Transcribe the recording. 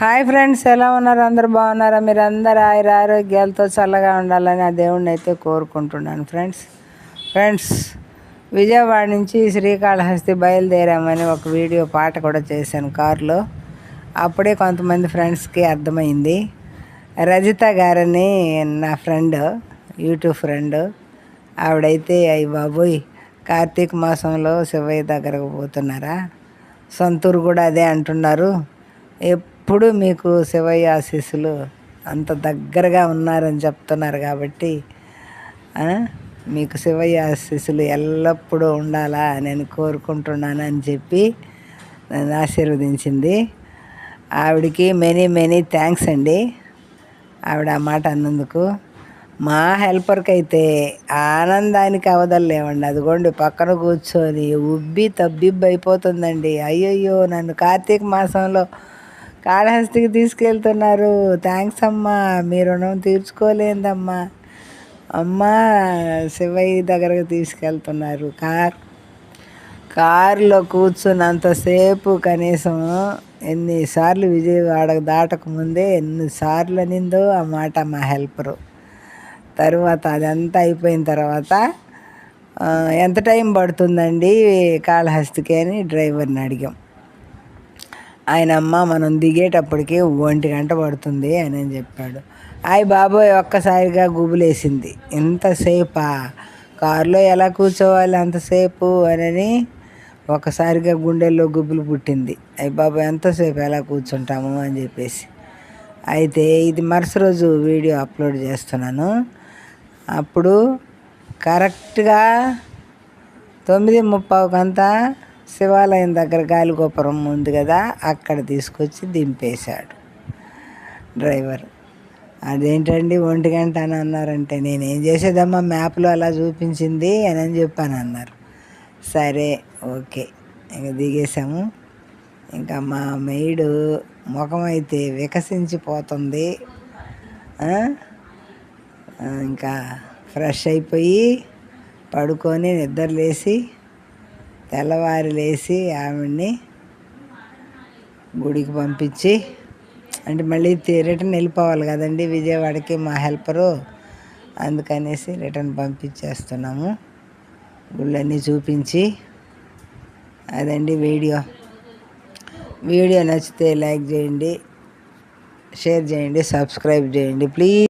Hi friends, ఎలా ఉన్నారు? అందరు బాగున్నారా? మీరు అందరు ఆరోగ్యాలతో చల్లగా ఉండాలని ఆ దేవుణ్ణి అయితే కోరుకుంటున్నాను. ఫ్రెండ్స్ విజయవాడ నుంచి శ్రీకాళహస్తి బయలుదేరామని ఒక వీడియో పాట కూడా చేశాను కారులో. అప్పుడే కొంతమంది ఫ్రెండ్స్కి అర్థమైంది. రజిత గారని నా ఫ్రెండ్, యూట్యూబ్ ఫ్రెండ్, ఆవిడైతే అయ్యి బాబోయ్ కార్తీక మాసంలో శివయ్య దగ్గరకు పోతున్నారా, సొంతూరు కూడా అదే అంటున్నారు, ఎప్పుడు మీకు శివయ్య ఆశీస్సులు అంత దగ్గరగా ఉన్నారని చెప్తున్నారు కాబట్టి మీకు శివయ్య ఆశీస్సులు ఎల్లప్పుడూ ఉండాలా నేను కోరుకుంటున్నాను అని చెప్పి నన్ను ఆశీర్వదించింది. ఆవిడకి మెనీ థ్యాంక్స్ అండి, ఆవిడ ఆ మాట అన్నందుకు. మా హెల్పర్కి అయితే ఆనందానికి అవదలేమండి. అదిగోండి పక్కన కూర్చొని ఉబ్బి తబ్బిబ్బి అయిపోతుందండి. అయ్యయ్యో, నన్ను కార్తీక మాసంలో కాళహస్తికి తీసుకెళ్తున్నారు, థ్యాంక్స్ అమ్మా, మీ రుణం తీర్చుకోలేదమ్మా, అమ్మా శివయ్య దగ్గరకు తీసుకెళ్తున్నారు. కారులో కూర్చున్నంతసేపు కనీసం ఎన్నిసార్లు విజయవాడ దాటకముందే ఎన్నిసార్లు అనిందో ఆ మాట మా హెల్పరు. తర్వాత అదంతా అయిపోయిన తర్వాత ఎంత టైం పడుతుందండి కాళహస్తికి అని డ్రైవర్ని అడిగాం. ఆయన అమ్మ మనం దిగేటప్పటికి 1 గంట పడుతుంది అని చెప్పాడు. అయ్య బాబోయ్, ఒక్కసారిగా గుబులేసింది. ఇంతసేపా కారులో ఎలా కూర్చోవాలి అంతసేపు అని ఒకసారిగా గుండెల్లో గుబులు పుట్టింది. అయ్య బాబోయ్, ఎంతసేపు ఎలా కూర్చుంటాము అని చెప్పేసి. అయితే ఇది మరుసటి రోజు వీడియో అప్లోడ్ చేస్తున్నాను. అప్పుడు కరెక్ట్గా 9:30 శివాలయం దగ్గర గాలిగోపురం ఉంది కదా, అక్కడ తీసుకొచ్చి దింపేశాడు డ్రైవర్. అదేంటండి 1 గంట అని అన్నారంటే, నేనేం చేసేదమ్మా, మ్యాప్లో అలా చూపించింది అని చెప్పాను అన్నారు. సరే ఓకే, ఇంక దిగేసాము. ఇంకా మా మెయిడు ముఖం అయితే వికసించిపోతుంది. ఇంకా ఫ్రెష్ అయిపోయి పడుకొని నిద్రలేసి తెల్లవారి లేచి ఆవిడ్ని గుడికి పంపించి, అంటే మళ్ళీ రిటర్న్ వెళ్ళిపోవాలి కదండి విజయవాడకి మా హెల్పరు, అందుకనేసి రిటర్న్ పంపించేస్తున్నాము. గుళ్ళన్నీ చూపించి అదండి వీడియో నచ్చితే లైక్ చేయండి, షేర్ చేయండి, సబ్స్క్రైబ్ చేయండి ప్లీజ్.